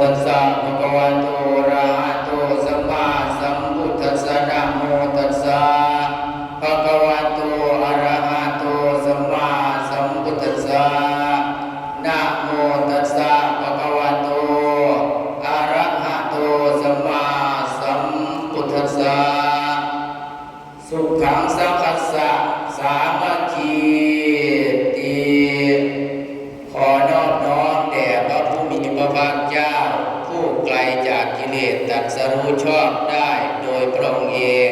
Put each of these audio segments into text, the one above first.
ตัสสะภะคะวะโตอะระหะโตสัมมาสัมพุทธัสสะนะโมตัสสะภะคะวะโตอะระหะโตสัมมาสัมพุทธัสสะนะโมตัสสะภะคะวะโตอะระหะโตสัมมาสัมพุทธัสสะสุขังสังคัสสะสามัคคีติขอนอบน้อมแด่พระผู้มีพระภาคเจ้าผู้ไกลจากกิเลสตรัสรู้ชอบได้โดยพระองค์เอง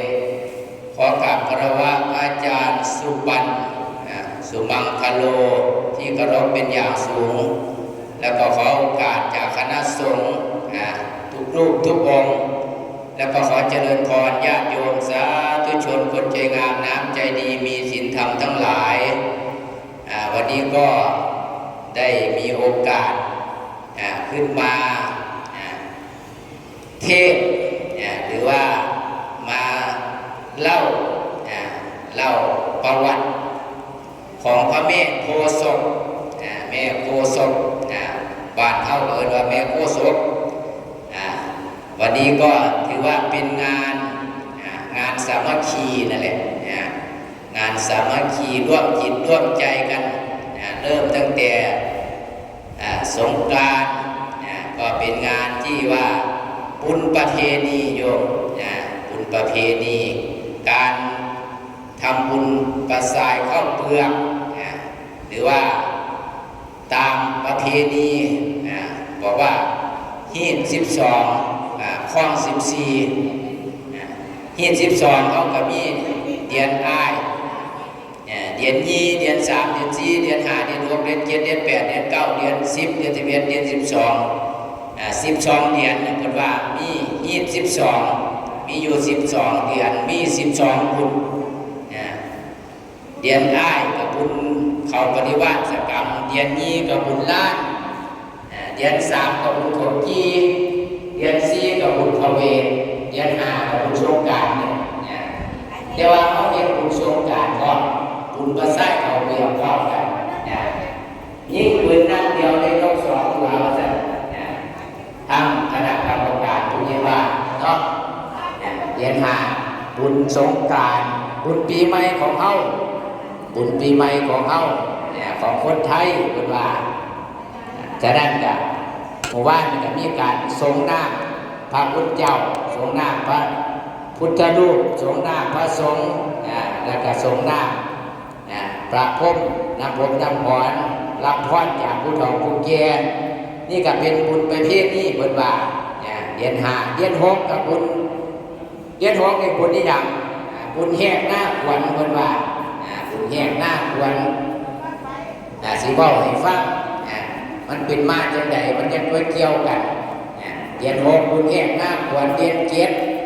ขอกราบคารวะอาจารย์สุบันสุมังคโลที่เคารพเป็นอย่างสูงแล้วก็ขอโอกาสจากคณะสงฆ์ทุกรูปทุกองค์แล้วก็ขอเจริญพรญาติโยมสาธุชนคนใจงามน้ำใจดีมีศีลธรรมทั้งหลายวันนี้ก็ได้มีโอกาสขึ้นมาเทศหรือว่ามาเล่าประวัติของพระแม่โพธิ์ศพแม่โพธิ์ศพบ้านเฮาเอิ้นว่าแม่โพธิ์ศพวันนี้ก็ถือว่าเป็นงานสามัคคีนั่นแหละงานสามัคคีร่วมจิตร่วมใจกันเริ่มตั้งแต่สงกรานต์ก็เป็นงานที่ว่าบุญประเพณีโยมบุญประเพณีการทำบุญประสายข้าวเปลือกหรือว่าตามประเพณีบอกว่าฮีด12ข้อง14ฮีด12เขาก็มีเดือนอ้ายเดือน2เดือน3เดือน4เดือน5เดือน6เดือน7เดือน8เดือน9เดือน10เดือน11เดือน12เดือนเพิ่นว่ามีฮีด12มีอยู่12เดือนมี12บุญเดือนอ้ายกับบุญเขาปฏิวัติสกรรมเดือน2กับบุญล้านเดือน3กับบุญของกีเดือน4กับบุญพระเวทเดือน5กับบุญสงกรานต์เนี่ยแต่ว่าเขาเรียกบุญสงกรานต์ก็บุญประสาทเขาเรียกพร้อมกันยิ่งปืนนัดเดียวได้ต้องสองตัวซะทำคณะกรรมการผู้ใหญ่บ้านเนาะเดือน5บุญสงกรานต์บุญปีใหม่ของเฮาบุญปีใหม่ของเฮาของคนไทยเป็นว่าจะนั่นกับหมู่บ้านมันก็มีการทรงน้ำพระพุทธเจ้าทรงน้ำพระพุทธรูปทรงน้ำพระสงฆ์แล้วก็ทรงน้ำพระพรหมน้ำพรหมน้ำหอนรับพรจากผู้เฒ่าผู้แก่นี่ก็เป็นบุญประเภทนี้เพิ่นว่าเดือน5เดือน6กับบุญเดือน6เป็นบุญที่ดังบุญแหกหน้าขวัญเพิ่นว่าบุญแหกหน้าขวัญสิเว้าให้ฟังมันเป็นมาจังใดมันจะไปเกี่ยวกันเดือน6บุญแหกหน้าขวัญเดือน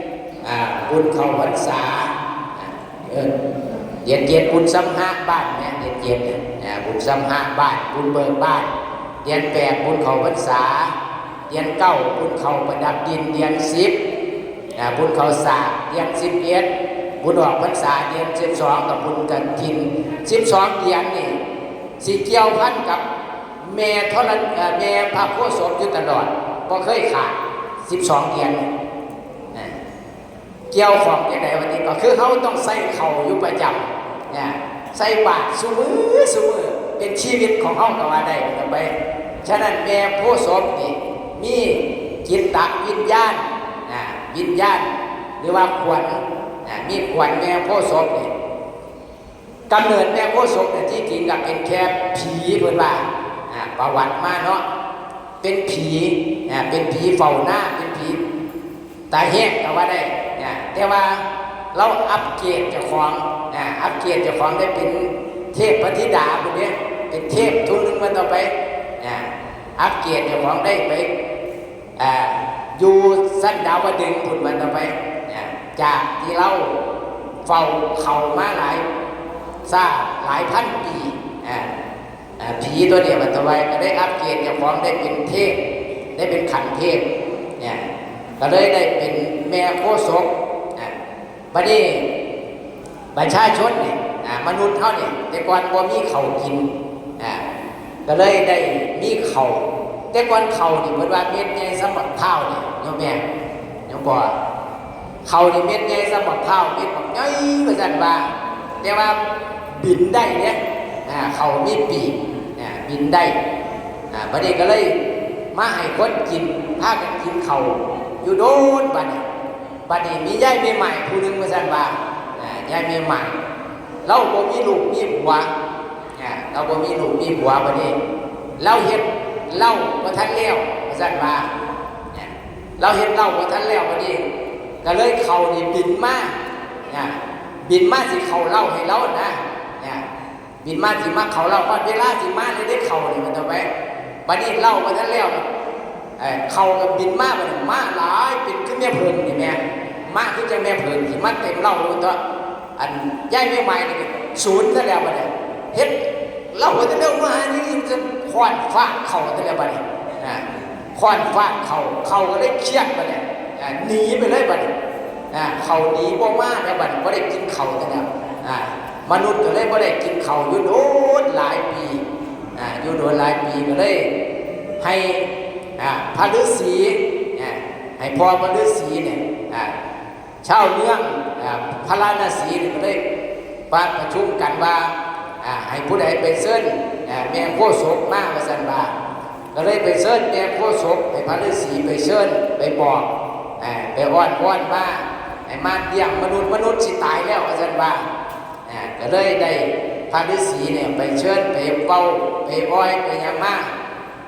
7บุญเข้าพรรษาเดือน7บุญสัมภาบ้านเนี่ยเดือน7บุญสัมภาบ้านบุญเบิกบ้านเดือน8บุญเข้าพรรษาเดือน9บุญเข้าประดับดินเดือน10บุญเข้าสากเดือน11บุญออกพรรษาเดือน12กับบุญกฐิน12เดือนนี่สิเกี่ยวพันกับแม่เท่านั้นแม่พระโพธิ์ศพอยู่ตลอดบ่เคยขาด12เดือนเกี่ยวของอย่างไรวันนี้ก็คือเขาต้องใส่เข่าอยู่ประจำใส่บาตรซุมือเป็นชีวิตของเขาก็ว่าได้กันไปฉะนั้นแม่โพธิ์ศพนี่มีจิตตวิญญาณหรือว่าขวัญมีขวัญแม่โพธิ์ศพนี่กำเนิดแม่โพธิ์ศพเนี่ยที่จริงก็เป็นแค่ผีเพิ่นว่าประวัติมาเนาะเป็นผีเฝ้าหน้าเป็นผีตาแห้งก็ว่าได้แต่ว่าเราอัปเกรดเจ้าของได้เป็นเทพพธิดาพวกนี้เป็นเทพทุนนึงมาต่อไปอัปเกรดเจ้าของได้ไปอยู่สั้นดาวดึงพุ่นมาต่อไปจากที่เราเฝ้าเขามาหลายพันปีผีตัวนี้มันต่อไปก็ได้อัปเกรดเจ้าของได้เป็นเทพได้เป็นขันเทพก็เลยได้เป็นแม่โพธิ์ศพบัดนี้ประชาชนเนี่ยมนุษย์เท่านี่แต่ก่อนบ่มีข้าวกินก็เลยได้มีข้าว แต่ก่อนเขานี่เพิ่นว่าเม็ดใหญ่สำหรับข้าวนี่โยมแม่โยมบ่เขานี่เม็ดใหญ่สำหรับข้าวเม็ดบักใหญ่ว่าซั่นว่าแต่ว่าบินได้เนี่ยเขามีปีกบินได้บัดนี้ก็เลยมาให้คนกินพากันกินเขาอยู่โดนบัดนี้มียายแม่ใหม่ผู้หนึงว่าซั่นว่ายายแม่ใหม่เราบ่มีลูกมีผัวเราบ่มีลูกมีผัวบัดนี้เราเฮ็ดเหล้าบ่ทันแล้วว่าซั่นว่าเราเฮ็ดเหล้าบ่ทันแล้วบัดนี้ก็เลยเขานี่บินมาบินมาสิเขาเหล้าให้เรานะบินมาสิมาเขาเหล้าพอเวลาสิมาเลยได้เขานี่มันเอาไว้บัดนี้เหล้าบ่ทันแล้วเขาก็บินมาบัดนี้มาหลายเป็นคือแม่เพิ่นนี่แม่มาคือจังแม่เพิ่นสิมาเต็มเหล้าเลยตัวอันยายแม่ใหม่นี่ศูนย์ซะแล้วบัดนี้เฮ็ดเหล้าบ่ทันแล้วมานี่จะควานฟาดเขาซะแล้วบัดนี้ควานฟาดเขาก็เลยเครียดบัดนี้หนีไปเลยบัดนี้เขาหนีบ่มาแล้วบัดนี้บ่ได้กินเขาซะแล้วมนุษย์ก็เลยบ่ได้กินเขาอยู่โดนหลายปีอยู่โดนหลายปีก็เลยให้พระฤาษีให้พ่อพระฤาษีเนี่ยชาวเมืองพระราณสีก็เลยประชุมกันว่าให้ผู้ใดไปเชิญแม่โคศกมาว่าซั่นว่าก็เลยไปเชิญแม่โคศกให้พระฤาษีไปเชิญไปบอกไปอ้อนวอนว่าให้มาเลี้ยงมนุษย์สิตายแล้วว่าซั่นว่าก็เลยได้พระฤาษีเนี่ยไปเชิญไปเป่าไปอ้อยไปหยังมา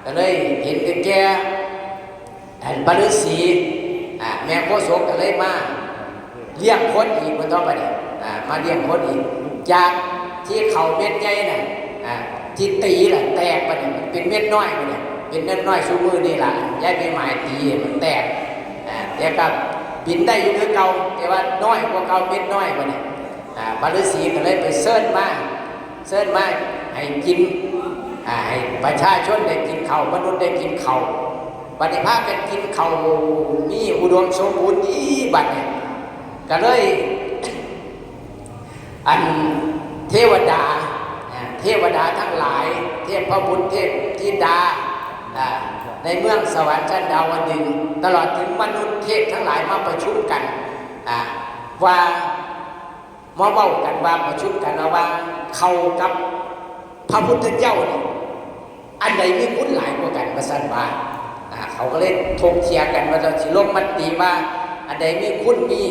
ก็เลยเห็นแก่พระฤาษีแม่โคศกก็เลยมาเลี้ยงคนอีกมันต่อไปเนี่ยมาเลี้ยงคนอีกจากที่เขาเม็ดใหญ่น่ะที่ตีล่ะแตกไปเนี่ยเป็นเม็ดน้อยไปเนี่ยเป็นเม็ดน้อยชูมือนี่ล่ะย้ายไปหมายตีมันแตกแต่กับบินได้อยู่คือเก่าแต่ว่าน้อยกว่าเก่าเม็ดน้อยไปเนี่ยพระฤาษีก็เลยไปเชิญมาให้กินให้ประชาชนได้กินข้าวมนุษย์ได้กินข้าวบัดนี้พากันกินข้าวมีอุดมสมบูรณ์ดีบัดเนี่ยก็เลยอันเทวดาทั้งหลายเทพบุตรเทพธิดาในเมืองสวรรค์ชั้นดาวดึงส์ตลอดถึงมนุษย์เทพทั้งหลายมาประชุมกันว่ามาเว้ากันว่าประชุมกันว่าเขากับพระพุทธเจ้านี่อันใดมีคุณหลายกว่ากันว่าซั่นว่าเขาก็เลยถกเถียงกันว่าจะสิลงมติว่าอันใดมีคุณมี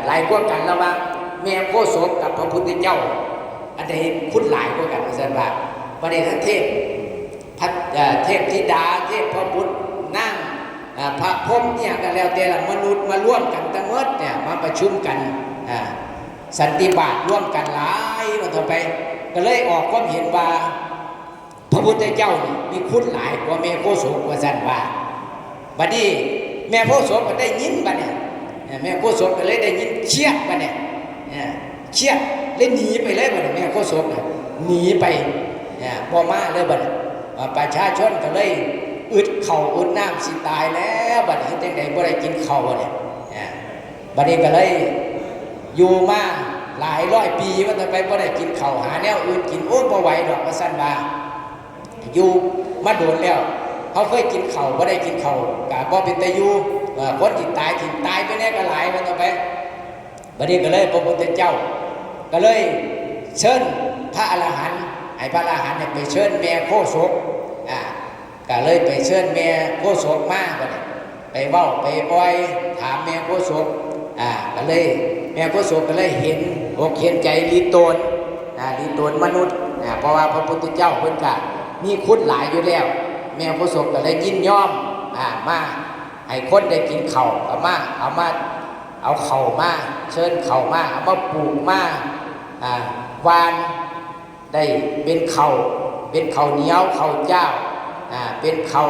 หลายกว่ากันระหว่างแม่โคศกกับพระพุทธเจ้าอันใดคุณหลายกว่ากันว่าซั่นว่าประเดชเทพเทพธิดาเทพพระพุทธนั่งพระพรหมเนี่ยกันแล้วแต่ละมนุษย์มาร่วมกันทั้งหมดเนี่ยมาประชุมกันสันติบาตร่วมกันหลายวันต่อไปก็เลยออกความเห็นว่าพระพุทธเจ้ามีคุณหลายกว่าแม่โคศกว่าซั่นว่าบัดนี้แม่โคศกก็ได้ยินบัดเนี่ยแม่โคศกก็เลยได้ยินเชียดบัดเนี่ยเชียดเลยหนีไปเลยบัดแม่โคศกหนีไปบ่มาเลยบัดประชาชนก็เลยอึดเข่าอึดน้ำสิตายแล้วบัดนี้จังได๋บ่ได้กินข้าวบัดเนี่ยบัดนี้ก็เลยอยู่มาหลายร้อยปีว่าแต่ไปบ่ได้กินข้าวหาแนวอื่นกินโอ้บ่ไหวดอกว่าซั่นว่าอยู่มาโดนแล้วเขาเคยกินข้าวบ่ได้กินข้าวก็บ่เป็นตาอยู่คนที่ตายไปแน่ก็หลายว่าแต่ไปบัดนี้ก็เลยพระพุทธเจ้าก็เลยเชิญพระอรหันต์ให้พระอรหันต์ไปเชิญแม่โคศกก็เลยไปเชิญแม่โคศกมาบัดนี้ไปเว้าไปอ้อยถามแม่โคศกก็เลยแม่โคศกก็เลยเห็นอกเห็นใจลีโตนมนุษย์เพราะว่าพระพุทธเจ้าเพิ่นก็มีคุณหลายอยู่แล้วแม่โคศกก็เลยยินยอมมาให้คนได้กินข้าวเอาข้าวมาเชิญข้าวมาเอามาปลูกมาวานได้เป็นข้าวเหนียวข้าวเจ้าเป็นข้าว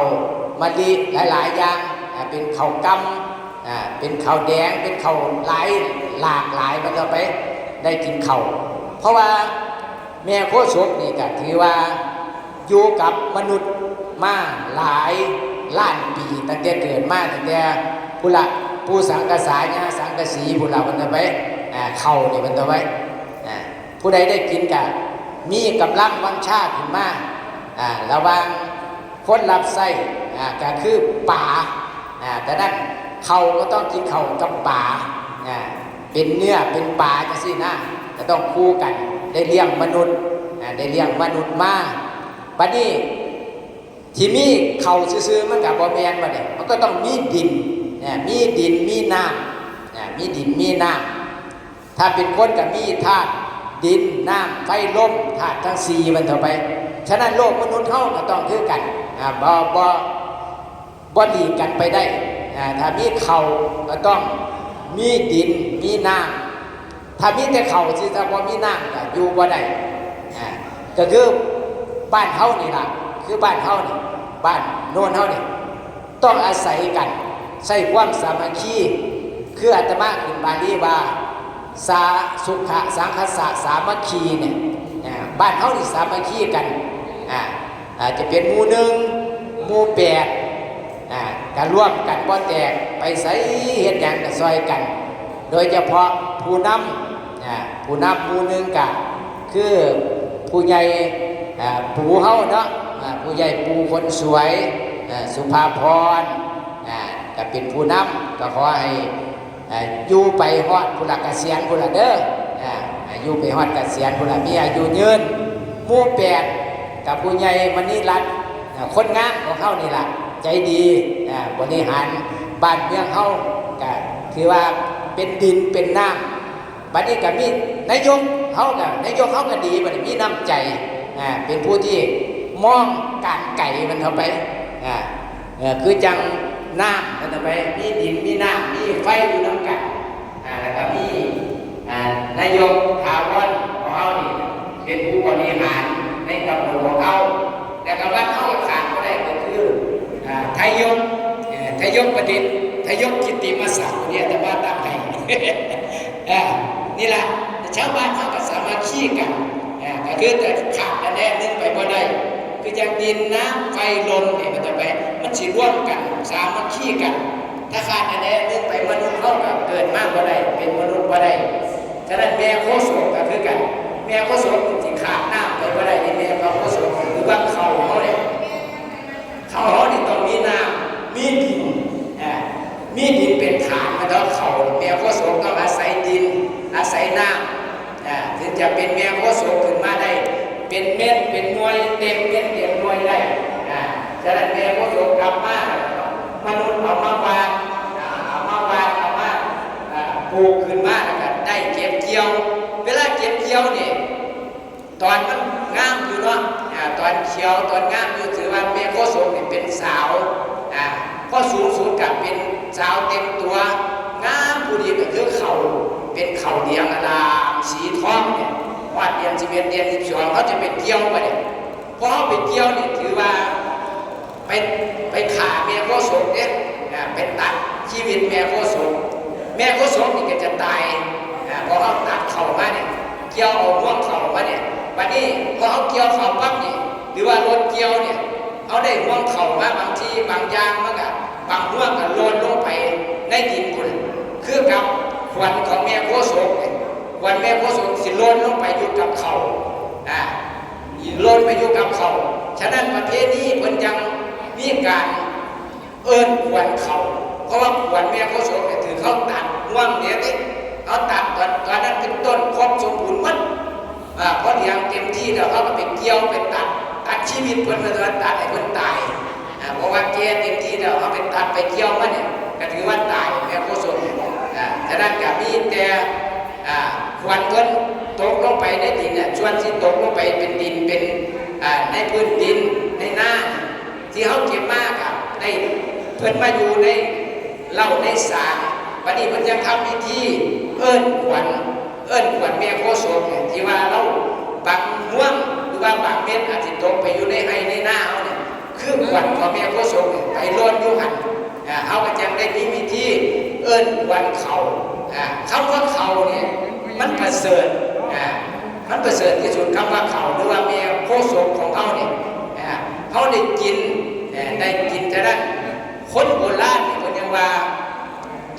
มะลิหลายๆอย่างเป็นข้าวกำเป็นข้าวแดงเป็นข้าวหลากหลายมันก็ไปได้กินข้าวเพราะว่าแม่โคศกนี่ก็ถือว่าอยู่กับมนุษย์มาหลายล้านปีตั้งแต่เกิดมาตั้งแต่ผู้สังกษาญาสังกสีผู้เรามันจะไปเข้านี่มันจะไว้ผู้ใดได้กินก็มีกำลังวังชาขึ้นมาระวัง คนรับใช้ก็คือป่าแต่นั้นเขาก็ต้องกินเขากับป่าเป็นเนื้อเป็นปลาจังซี่นะก็ต้องคู่กันได้เลี้ยงมนุษย์ได้เลี้ยงมนุษย์มาบัดนี้ที่มีเขาซื่อๆมันกับบ่แม่นบัดนี้มันก็ต้องมีดินมีดินมีน้ำมีดินมีน้ำถ้าเป็นคนก็มีธาตุดินน้ำไฟลมธาตุทั้ง4มันเท่าไปฉะนั้นโลกมนุษย์เฮาก็ต้องคือกันบ่หลีกกันไปได้ถ้ามีเขาก็ต้องมีดินมีน้ำถ้ามีแต่เขาสิถ้าบ่มีน้ำก็อยู่บ่ได้ก็คือบ้านเฮานี่ล่ะคือบ้านเฮานี่บ้านโน่นเฮานี่ต้องอาศัยกันใช้ความสามัคคีคืออาตมาขึ้นบาลีว่าสาสุขะสังคสะสามัคคีเนี่ยบ้านเฮานี่สามัคคีกันจะเป็นหมู่1หมู่8การร่วมกันบ่แตกไปใส่เฮ็ดหยังก็ซอยกันโดยเฉพาะผู้นำหมู่1ก็คือผู้ใหญ่ปู่เฮาเนาะผู้ใหญ่ปู่คนสวยสุภาพรก็เป็นผู้นำก็ขอให้อยู่ไปฮอดผู้หลักเกษียณผู้ละเด้ออยู่ไปฮอดเกษียณผู้ละมีอายุยืนหมู่8กับผู้ใหญ่มณีรัตน์คนงานของเฮานี่ล่ะใจดีบริหารบ้านเมืองเฮาก็คือว่าเป็นดินเป็นน้ำบัดนี้ก็มีนายกเฮาก็ดีบัดนี้มีน้ำใจเป็นผู้ที่มองการไก่มันเข้าไปคือจังน้ำมันเข้าไปมีดินมีน้ำมีไฟอยู่น้ำกันแล้วก็มีนายกถาวรของเฮานี่เป็นผู้บริหารในตำบลของเฮาแล้วก็วัดเฮาขาดบ่ได้ก็คือทายกประดิษฐ์ทายกกิตติมศักดิ์เนี่ยแต่ว่าตามให้ นี่แหละชาวบ้านเขาก็สามัคคีกันก็คือแต่ขาดแน่นึงไปบ่ได้คืออย่างดินน้ำไฟลมเนี่ยมันจะไปมันสิร่วมกันสามัคคีกันถ้าขาดแน่นึงไปมนุษย์เขาก็เกิดมากบ่ได้เป็นมนุษย์บ่ได้ฉะนั้นแม่โคศกก็คือกันแม่โคศกที่ขาดน้ำไปบ่ได้นี่แม่โคศกหรือว่าเขาเนี่ยเขานี่ต้องมีน้ำมีดินมีดินเป็นฐานมันแล้วเขาแม่โคศกต้องอาศัยดินอาศัยน้ำถึงจะเป็นแม่โคศกขึ้นมาได้เป็นเม็ดเป็นหน่วยเต็มเม็ดเต็มหน่วยได้ฉะนั้นแม่โคศกกลับมามนุษย์เอามาวางเอามาปลูกขึ้นมาแล้วก็ได้เก็บเกี่ยวเวลาเก็บเกี่ยวเนี่ยตอนมันงามอยู่เนาะตอนเขียวตอนงามอยู่ถือว่าแม่โคศกเนี่ยเป็นสาวก็สูงสุดกับเป็นสาวเต็มตัวงามผู้ดีก็คือเขาเป็นเขาเดียงอลามสีทองเนี่ยวัดเดียน11เดือน12เขาจะไปเกี่ยวไปเนี่ยพอเขาไปเกี่ยวเนี่ยถือว่าไปขาแม่โคศกเนี่ยไปตัดชีวิตแม่โคศกนี่ก็จะตายพอเขาตัดเข่ามาเนี่ยเกี่ยวเอาห่วงเข่ามาเนี่ยวันนี้พอเขาเกี่ยวเข่าปั๊บนี่หรือว่ารถเกี่ยวเนี่ยเขาได้ห่วงเข่ามาบางทีบางอย่างมันก็บางห่วงก็โลนลงไปในดินพุ่นคือกับควันของแม่โคศกควันแม่โคศกสิโลนลงไปอยู่กับเขาโลนไปอยู่กับเขาฉะนั้นประเทศนี้เพิ่นยังมีการเอิ้นควันเขาเพราะว่าควันแม่โคศกเนี่ยถือเขาตัดห่วงเนี่ยนี่เขาตัดตอนนั้นเป็นต้นครบสมบูรณ์หมดเพราะเลี้ยงเต็มที่แล้วเขาก็ไปเกี่ยวไปตัดชีวิตเพิ่นมาตัดให้เพิ่นตายเพราะว่าแกเต็มที่แล้วเขาไปตัดไปเกี่ยวมันเนี่ยก็ถือว่าตายแม่โคศกฉะนั้นก็มีแต่ควันเพิ่นตกลงไปในดินเนี่ยส่วนที่ตกลงไปเป็นดินเป็นในพื้นดินในนาที่เขาเก็บมากได้เพิ่นมาอยู่ในเหล้าในสารวันนี้เพิ่นจะทำพิธีเอิ้นขวัญแม่โคศกเนี่ยที่ว่าเราบางห่วงหรือว่าบางเม็ดอาจจะตกไปอยู่ในไห้ในนาเขาเนี่ยคือขวัญของแม่โคศกไปโลดอยู่หันเขาก็จะได้มีพิธีเอิ้นขวัญเขาคำว่าเขาเนี่ยมันประเสริฐที่สุดคำว่าเขาหรือว่าแม่โคศกของเขาเนี่ยเขาได้กินฉะนั้นคนโบราณเนี่ยคนยังว่า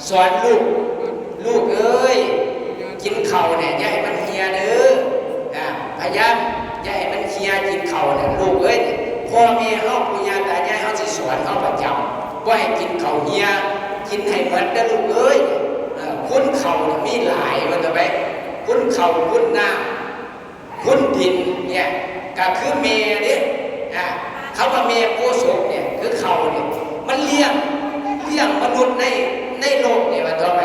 สอนลูกเอ้ยกินเข่าเนี่ยอย่าให้มันเฮียเด้อพยายามอย่าให้มันเฮียกินเข่าเนี่ยลูกเอ้ยโค พ่อแม่เฮาปู่ย่าตายายเฮาสิสอนเฮาประจำว่าให้กินข้าวเหี่ยกินให้หมดเด้อลูกเอ้ยคุณข้าวมีหลายว่าจะไปคุณข้าวคุณน้ำคุณดินเนี่ยก็คือเมเนี่ยเขาว่าเมโพโสเนี่ยคือข้าวเนี่ยมันเลี้ยงมนุษย์ในโลกเนี่ยว่าจะไป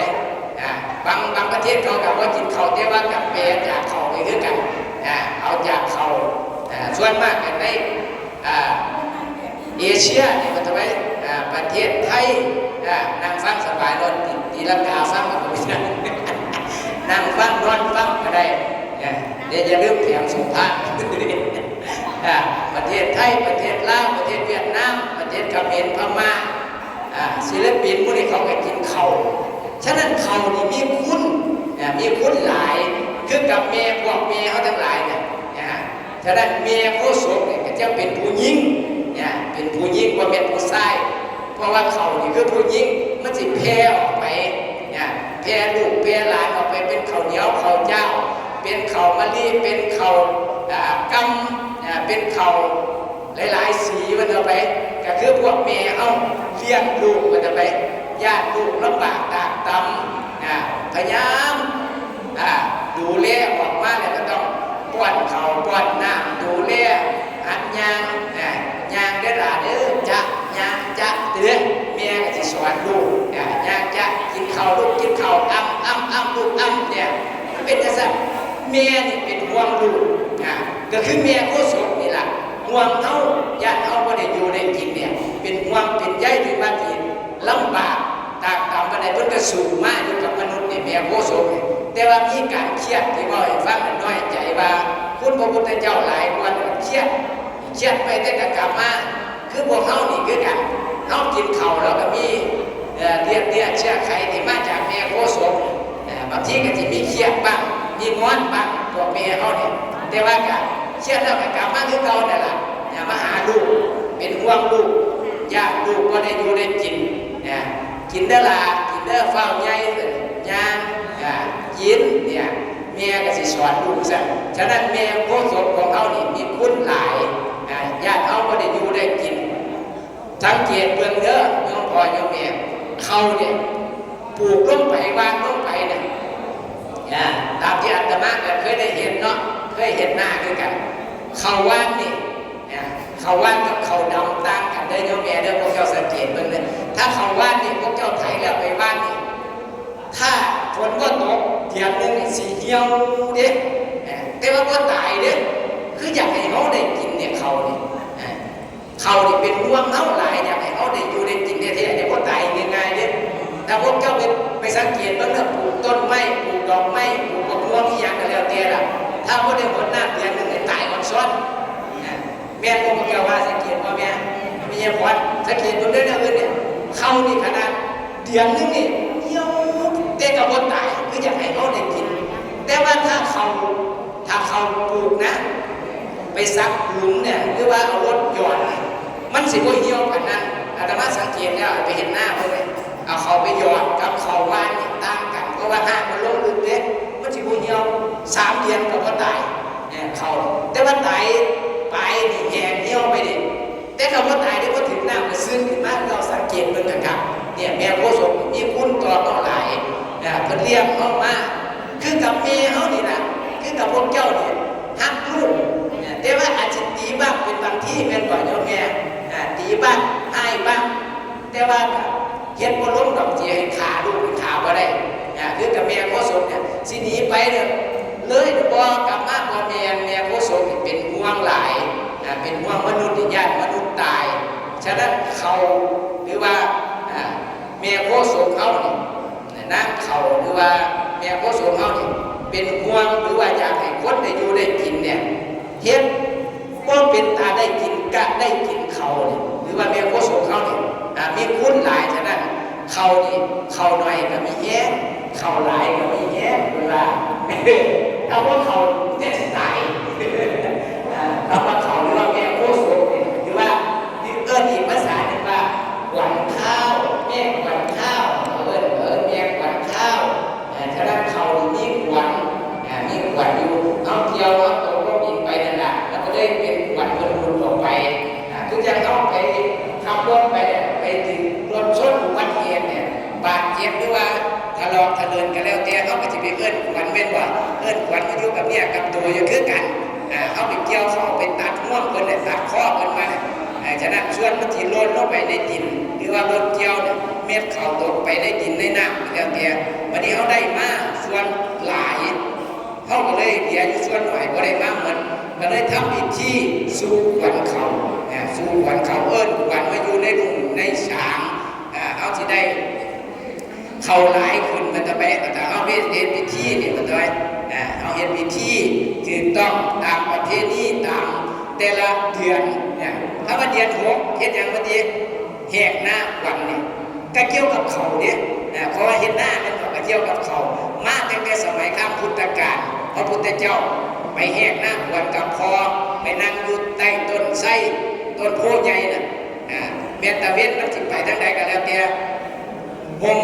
บางประเทศเขากับว่ากินข้าวแต่ว่ากับเมจากข้าวนี่คือกันเอาจากข้าวส่วนมากกันในเอเชียเนี่ยมันจะไปประเทศไทยนั่งฟังสบายนอนตีลังกาฟังก็ไม่ได้นั่งฟังนอนฟังก็ได้เดี๋ยวอย่าลืมแถมสุภาพประเทศไทยประเทศลาวประเทศเวียดนามประเทศเขมรพม่าศิลปินพวกนี้เขาไปกินข้าวฉะนั้นข้าวนี่มีคุณหลายคือกับเมย์พวกเมย์เขาทั้งหลายเนี่ยฉะนั้นเมย์โคโสกเนี่ยก็จะเป็นผู้หญิงเป็นผู้หญิงว่าเป็นผู้ชายเพราะว่าเขานี่คือผู้หญิงมันจะแพร่ออกไปแพร่ลูกแพร่หลานออกไปเป็นข้าวเหนียวข้าวเจ้าเป็นข้าวมะลิเป็นข้าวกำเป็นข้าวหลายๆสีมันเอาไปก็คือพวกแม่เอาเลี้ยงลูกมันจะไปญาติลูกลำบากตากตำพยายามดูแลออกมาเนี่ยก็ต้องป้อนข้าวป้อนน้ำดูแลหัดยางได้หลาเด้อจะยางจะเตือนแม่ก็จะสอนลูกยางจะกินข้าวลูกกินข้าวอ้ำลูกเนี่ยเป็นจะสั่งแม่นี่เป็นห่วงลูกก็คือแม่โคโสกนี่แหละห่วงเขาญาติเขาไม่ได้อยู่ได้กินเนี่ยเป็นห่วงเป็นใยถึงบางทีลำบากตากตำบันไดเพิ่นก็สูงมากอยู่กับมนุษย์เนี่ยแม่โคโสกแต่ว่ามีการเครียดที่ว่าให้ฟังมันน้อยใจว่าคุณพระพุทธเจ้าหลายคนเครียดไปแต่กลับมาคือพวกเขานี่คือกันเขากินข้าวแล้วก็มีเชื่อใครที่มาจากแม่โคโสกบางทีก็จะมีเครียดบ้างมีงอนบ้างพวกแม่เขาเนี่ยแต่ว่าการเครียดแล้วก็กลับมาคือเขาเนี่ยแหละมาหาลูกเป็นห่วงลูกญาติลูกก็ได้อยู่ได้กินกินได้ละกินได้เฝ้าใหญ่ยางกินเนี่ยแม่ก็สิสอนลูกซะฉะนั้นแม่โคโสกของเขานี่มีคุณหลายญาติเขาก็ได้อยู่ได้กินสังเกตเบื้องเด้อโยมพ่อโยมแม่เขาเนี่ยปลูกลงไปวางลงไปเนี่ยตามที่อาตมาเคยได้เห็นเนาะเคยเห็นหน้าด้วยกันเขาว่านนี่เขาว่านกับเขาดำต่างกันได้โยมแม่เด้อพวกเจ้าสังเกตเบื้องเลยถ้าเขาว่านนี่พวกเจ้าไถแล้วไปว่านนี่ถ้าฝนก็ตกเทียมนึงสีเหี่ยวเด้แต่ว่าก็ตายเด้คืออยากให้เขาได้กินเนี่ยเขานี่เป็นห่วงเขาหลายอยากให้เขาได้อยู่ได้กินเนี่ยที่จะก็ตายง่ายๆเด้แต่พวกเจ้าไปสังเกตว่าเรื่องปลูกต้นไม้ปลูกดอกไม้ปลูกมะม่วงที่ยังกันแล้วแต่ละถ้าพวกได้ผลหน้าเดือนหนึ่งตายมันซ้อนแม่พวกเจ้าว่าสังเกตว่าแม่มีเยอะพอสังเกตตรงนี้เนี่ยเขานี่ขนาดเดือนนึงนี่เหี่ยวแต่กับคนตายคืออยากให้เขาได้กินแต่ว่าถ้าเขาปลูกนะไปซักหลุมเนี่ยหรือว่าเอารถหยอดมันสิบ่เหี่ยวขนาดนั้นอาตมาสังเกตแล้วไปเห็นหน้าเพื่อนเอาเขาไปหยอดกับเขาว่านต่างกันเพราะว่าหน้ามันลงลึกเด็กมันสิบ่เหี่ยว3 เดือนก็ตายเนี่ยเขาแต่ว่าตายไปนี่แห้งเหี่ยวไปดิแต่เขาก็ตายได้ก็ถึงน้ำมันซึมขึ้นมาเราสังเกตเบิ่งกันเนี่ยแม่โคโสกมีคุณต่อต้องหลายเพิ่นเลี้ยงเขามาคือกับแม่เขานี่นะคือกับพวกเจ้าเนี่ยฮักลูกแต่ว่าอาจจะตีบ้างเป็นบางที่เป็นก่อนโยมแม่ตีบ้างให้บ้างแต่ว่าเฮ็ดบ่ล้มดอกจีให้ขาลูกขาบ่ได้คือกับแม่โคโสกเนี่ยสิหนีไปเนี่ยเลยบ่กลับมาบ่แม่โคโสกเป็นห่วงหลายเป็นห่วงมนุษย์ญาติมนุษย์ตายฉะนั้นเขาหรือว่าแม่โคโสกเขาเนี่ยนั่งเขาหรือว่าแม่โคโสกเขาเนี่ยเป็นห่วงหรือว่าอยากให้คนได้อยู่ได้กินเนี่ยเฮ็ดก็เป็นตาได้กินกะได้กินเขาเนี่ยหรือว่าแม่โคโสกเขาเนี่ยมีคุณหลายฉะนั้นเขานี่เขาหน่อยก็มีแย่เขาหลายก็มีแย่เวลาถ้าว่าเขาเนี่ยจะตายถ้าว่าเขาหรือว่าแม่โคโสกเนี่ยหรือว่าอีกภาษาหนึ่งว่าหวันข้าวแม่หวันข้าวแม่หวันข้าวฉะนั้นเขามีหวันอยู่เอาเที่ยวเอาตัวก็บินไปนั่นแหละแล้วก็ได้เป็นหวันบรรลุออกไป เจ็บหรือว่าทะเลาะทะเลาะกันแล้วแต่เขาก็จะไปเอิ้นขวัญเป็นว่าเอิ้นขวัญมาอยู่กับเนี่ยกับตัวอยู่คือกันเขาไปเกี่ยวเขาไปตัดห่วงคนเลยตัดข้อคนมาฉะนั้นส่วนมันที่โลดลงไปในดินหรือว่าโลดเกี่ยวเนี่ยเม็ดเขาตกไปในดินในน้ำแล้วแต่วันนี้เขาได้มาส่วนหลายเขาก็เลยเดียอยู่ส่วนหน่อยก็ได้มาเหมือนก็เลยทำพิธีสู่ขวัญเขาสู่ขวัญเขาเอิ้นขวัญมาอยู่ในลุงในฉางเอาที่ได้เขาหลายขึ้นมันจะไปแต่เอาเฮ็ดพิธีเนี่ยมันจะไปเอาเฮ็ดพิธีคือต้องตามประเพณีตามแต่ละเดือนเนี่ยถ้าว่าเดือน6เฮ็ดอย่างวันนี้แหกหน้าขวัญเนี่ยก็เกี่ยวกับเขาเนี่ยเพราะว่าเฮ็ดหน้านั่นก็เกี่ยวกับเขามาตั้งแต่สมัยข้ามพุทธกาลพระพุทธเจ้าไปแหกหน้าขวัญกับพอไปนั่งอยู่ใต้ต้นไทรต้นโพใหญ่น่ะเมตตาเวทมันสิไปทางใดก็แล้วแต่วง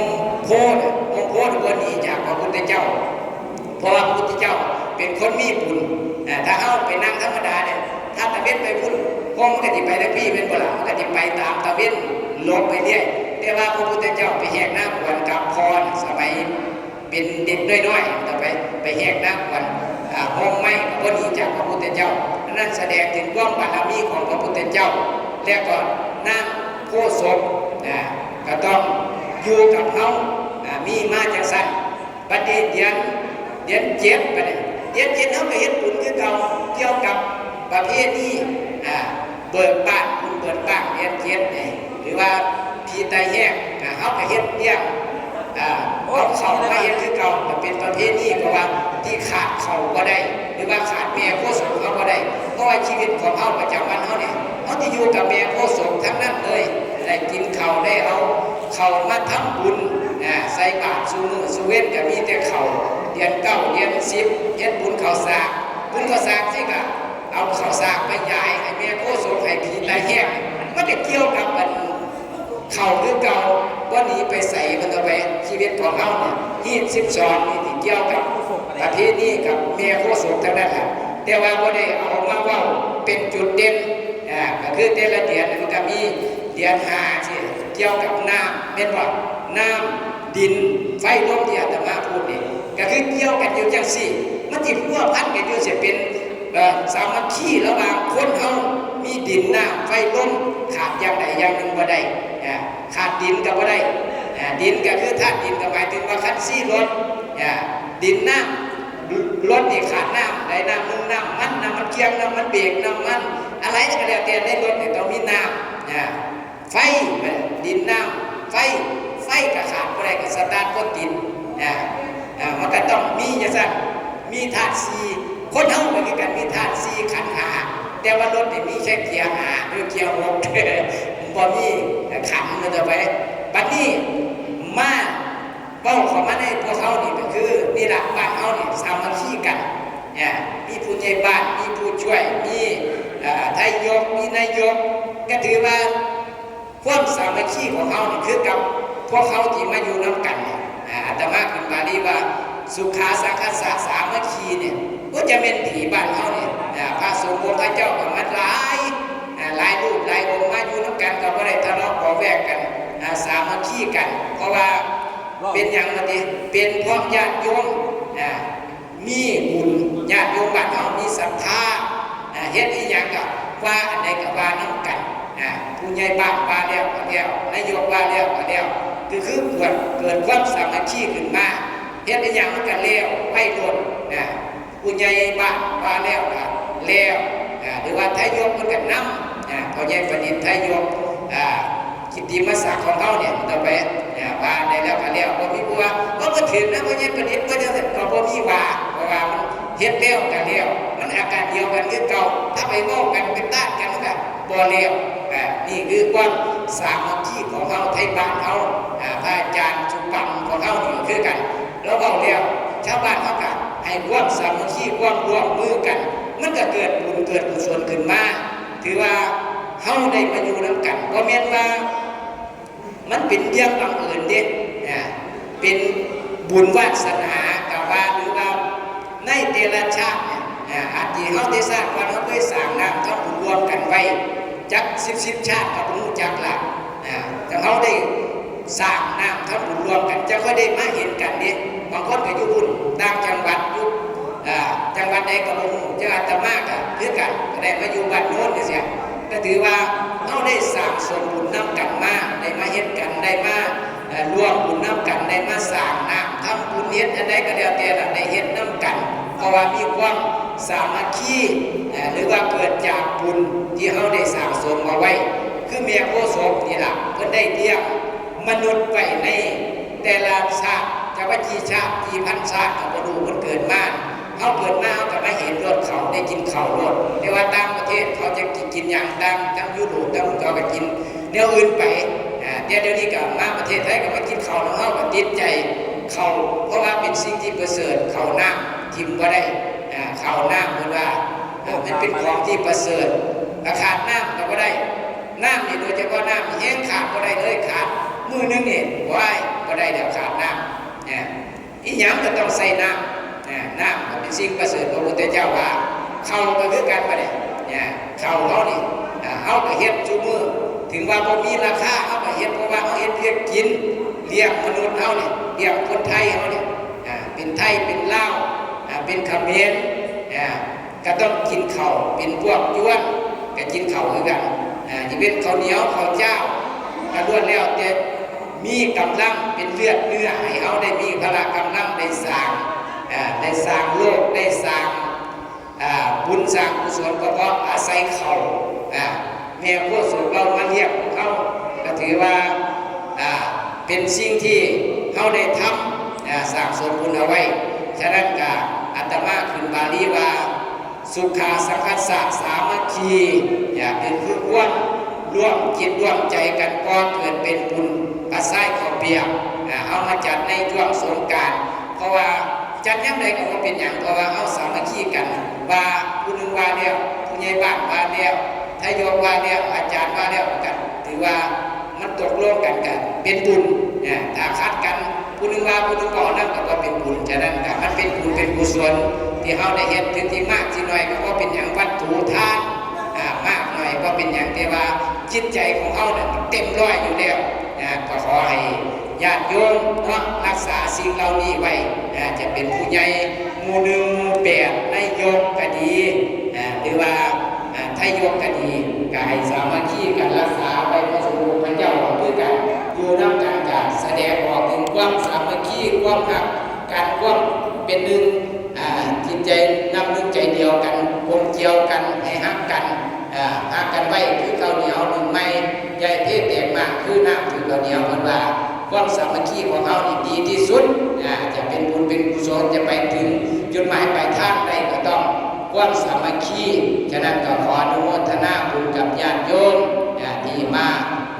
โพธิ์วันนี้จากพระพุทธเจ้าเพราะว่าพระพุทธเจ้าเป็นคนมีบุญถ้าเอาไปนั่งธรรมดาเนี่ยถ้าตะเวนไปพุ่นพงก็จะไปได้พี่เป็นบ่ล่ะก็จะไปตามตะเวนลงไปเรื่อยแต่ว่าพระพุทธเจ้าไปแหกหน้าขวัญกับพรสมัยเป็นเด็กน้อยๆต่อไปแหกหน้าขวัญพงไม่วันนี้จากพระพุทธเจ้านั่นแสดงถึงความบารมีของพระพุทธเจ้าแล้วก็นั่งโพศพก็ต้องอยู่กับเขามีมาจากสั้นประเดี๋ยวเดือน7ไปเนี่ยเดือน7เขาไปเห็นบุญคือเก่าเกี่ยวกับประเภทนี้เปิดบ้านคุณเปิดบ้านเดือน7เนี่ยหรือว่าพีตาแยกเขาไปเห็นเรื่องเขาไม่เห็นคือเก่าเป็นประเภทนี้เพราะว่าที่ขาดเขาก็ได้หรือว่าขาดแม่โคศกเขาก็ได้เพราะว่าชีวิตของเขาประจำวันเขาเนี่ยเขาจะอยู่กับแม่โคศกทั้งนั้นเลยได้กินเขาได้เอาเขามาทำบุญใส่บาตรสูมือสูเว้นก็มีแต่เขาเดือน9เดือน10เฮ็ดบุญเขาสากบุญเขาสากสิก็เอาเขาสากไปยายให้แม่โคศกให้ผีตายแห้งมันจะเกี่ยวกับมันเขาหรือเก่าว่าหนีไปใส่มันเอาไปชีวิตของเขาเนี่ย22นี่ที่เกี่ยวกับประเทศนี้กับแม่โคศกทั้งนั้นแหละแต่ว่าบ่ได้เอามาว่าเป็นจุดเด่นก็คือแต่ละเดือนมันก็มีเดือน5ที่เกี่ยวกับน้ำเป็นว่าน้ำดินไฟลมที่อาตมาพูดนี่ก็คือเกี่ยวกันอยู่จังสี่มันที่พัวพันกันอยู่จะเป็นสามัคคีระหว่างคนเฮามีดินน้ำไฟลมขาดอย่างใดอย่างหนึ่งบ่ได้ขาดดินก็บ่ได้ดินก็คือธาตุดินก็หมายถึงว่าคันซี่รถดินน้ำรถนี่ขาดน้ำได้น้ำมึงน้ำมันเคียงน้ำมันเบรกน้ำมันอะไรก็แล้วแต่ในรถเนี่ยต้องมีน้ำไฟดินน้ำไฟก็ขาดอะไรก็สตาร์ทก็ติดมันก็ต้องมีอย่างนั้นมีธาตุสีคนเฮาเหมือนกันมีธาตุสีขันธ์5แต่ว่ารถเนี่ยมีแค่เกียร์5หรือเกียร์6บ่มีขันธ์มันจะไปบัดนี้มาเป้าของมันในพวกเขานี่ก็คือนี่แหละบ้านเขาเนี่ยสามัคคีกันมีผู้ใหญ่บ้านมีผู้ช่วยมีทายกมีนายกก็ถือว่าความสามัคคีของเขาเนี่ยคือกับพวกเขาที่มาอยู่น้ำกันอาตมาขึ้นบาลีว่าสุขาสังคสะสามัคคีเนี่ยก็จะเป็นผีบ้านเขาเนี่ยพระสงฆ์พระเจ้าก็มันหลายรูปหลายองค์มาอยู่น้ำกันก็ไม่ได้ทะเลาะเบาแวกกันสามัคคีกันเพราะว่าเป็นอย่างนี้เป็นเพราะญาติโยมมีบุญญาติโยมบ้านเขามีศรัทธาเฮ็ดอีหยังก็ว่าอันใดก็ว่าน้ำกันผู้ใหญ่บ้านว่าแล้วก็แล้วนายกว่าแล้วก็แล้วคือเกิดความสามัคคีขึ้นมาเฮ็ดอีหยังมันก็แล้วไปหมดผู้ใหญ่บ้านว่าแล้วก็แล้วหรือว่าทายกมันก็นำพอใหญ่ประดิษฐ์ทายกกิตติมศักดิ์ของเขาเนี่ยต่อไปว่าได้แล้วก็แล้วบ่มีผู้ว่าบ่ถือนะพอใหญ่ประดิษฐ์ก็จะก็บ่มีว่าเพราะว่ามันเฮ็ดแล้วก็แล้วมันอาการเดียวกันคือเก่าถ้าไปเว้ากันไปต้านกันมันก็บ่แล้วนี่คือความสามัคคีของเขาไทยบ้านเขาพระอาจารย์สุปัมของเขานี่คือกันแล้วเว้าแล้วชาวบ้านเขาก็ให้ความสามัคคีความร่วมมือกันมันก็เกิดบุญเกิดกุศลขึ้นมาถือว่าเฮาได้มาอยู่นำกันบ่แม่นว่ามันเป็นเรื่องบังเอิญเด้เป็นบุญวาสนากับว่าหรือว่าในแต่ละชาติเนี่ยอาจจะเฮาได้สร้างวันเฮาเคยสร้างน้ำทำบุญรวมกันไว้จัก10ชาติกับรู้จักละแต่เฮาได้ สร้างน้ำทำบุญรวมกันจะค่อยได้มาเห็นกันนี่บางคนก็อยู่บุญต่างจังหวัดอยู่จังหวัดใดก็บ่ฮู้จังหวัดตะมากก็คือกันก็ได้มาอยู่บ้านโน้นนี่เสียก็ถือว่าเราได้สร้างสมบุญน้ำกันมาได้มาเฮ็ดกันได้มารวมบุญน้ำกันได้มาสร้างน้ำทำบุญเฮ็ดอันใดก็แล้วแต่ได้เฮ็ดน้ำกันเพราะว่ามีความสามัคคีหรือว่าเกิดจากบุญที่เราได้สร้างสมมาไว้คือแม่โพธิ์ศพนี่ล่ะเพิ่นได้เลี้ยงมนุษย์ไว้ในแต่ละชาติจะว่ากี่ชาติกี่พันชาติก็บ่รู้เพิ่นเกิดมาเขาเกิดมาเขาก็มาเห็นรถเขาได้กินข้าวรถแต่ว่าต่างประเทศเขาจะกินอย่างต่างทั้งยุโรปทั้งเขาก็กินแนวอื่นไปเดี๋ยวนี้ก็มาประเทศไทยก็มากินข้าวแล้วเขาก็ติดใจข้าวเพราะว่าเป็นสิ่งที่ประเสริฐข้าวน้ำทิมก็ได้ข้าวน้ำเหมือนว่ามันเป็นของที่ประเสริฐขาดน้ำก็ได้น้ำนี่โดยเฉพาะน้ำแห้งขาดก็ได้เลยขาดมือนึงเนี่ยว่ายก็ได้เดี๋ยวขาดน้ำอีหยังก็ต้องใส่น้ำน้ำเป็นสิ่งประเสริฐพระพุทธเจ้าว่าเขาก็คือกันไปเลยเขาเขานี่เขาก็เฮ็ดจุมือถึงว่าบ่มีราคาเขาก็เฮ็ดเพราะว่าเขาเฮ็ดเพื่อกินเลี้ยงมนุษย์เขาเนี่ยเลี้ยงคนไทยเขาเนี่ยเป็นไทยเป็นลาวเป็นเขมรก็ต้องกินข้าวเป็นพวกยวนก็กินข้าวเหมือนกันจะเป็นข้าวเหนียวข้าวเจ้าก็ล้วนแล้วแต่มีกำลังเป็นเลือดเนื้อให้เขาได้มีพละกำลังได้สร้างโลกได้สร้างบุญสร้างกุศลก็เพราะอาศัยเขาแม่โพธิ์ศพเรามาเรียกเขาก็ถือว่าเป็นสิ่งที่เขาได้ทำสร้างสมบุญเอาไว้ฉะนั้นก็อาตมาขึ้นบาลีว่าสุขาสังคัสสะสามัคคีเป็นผู้ร่วมจิตร่วมใจกันก็เกิดเป็นบุญอาศัยข้าวเปียกเอามาจัดในช่วงสงกรานต์เพราะว่าจัดยังไงก็ว่าเป็นอย่างเพราะว่าเอาสามัคคีกันว่าผู้หนึ่งว่าเดียวผู้ใหญ่บ้านว่าเดียวทายกว่าเดียวอาจารย์ว่าเดียวกันถือว่ามันตกลงกันเป็นบุญถ้าคัดกันผู้หนึ่งว่าผู้หนึ่งก่อนนั่นก็ว่าเป็นบุญฉะนั้นมันเป็นบุญเป็นกุศลที่เขาได้เห็นถึงที่มากที่น้อยก็ว่าเป็นอย่างวัตถุทานมากหน่อยก็เป็นอย่างที่ว่าจิตใจของเขาเนี่ยเต็มร้อยอยู่แล้วก็ขอให้ญาติโยมรักษาสิ่งเหล่านี้ไว้จะเป็นผู้ใหญ่หมู่หนึ่งหมู่แปดนายกก็ดีหรือว่าทายกก็ดีก็ให้สามัคคีกันรักษาไว้พระสงฆ์พระเจ้าด้วยกันอยู่น้ำกันการแสดงออกถึงความสามัคคีความหักการความเป็นหนึ่งจิตใจน้ำนึกใจเดียวกันวงเกี่ยวกันให้หักกันไว้คือข้าวเหนียวหนึ่งไม่ใหญ่เทศแตกมากคือน้ำคือข้าวเหนียวมันว่าความสามัคคีของเขาดีที่สุดจะเป็นบุญเป็นกุศลจะไปถึงจุดหมายปลายทางได้ก็ต้องความสามัคคีฉะนั้นก็ขออนุโมทนาบุญกับญาติโยมที่มา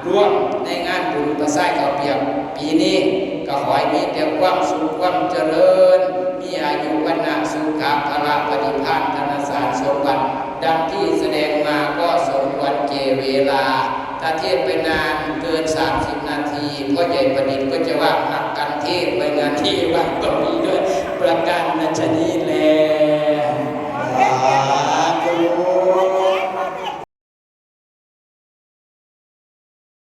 ร่วมในงานบุญประสายข้าวเปียกปีนี้ก็ขอให้มีแต่ความสุขความเจริญมีอายุวันนะสุขภาระปฏิภาณธนสารสมบัติดังที่แสดงมาก็สมควรเกเวลาถ้าเทศไปนานเกิน30 นาทีพ่อใหญ่ประดิษฐ์ก็จะว่าหักกันเทศไปงานที่ว่างก็มีด้วยประการนัชนีแล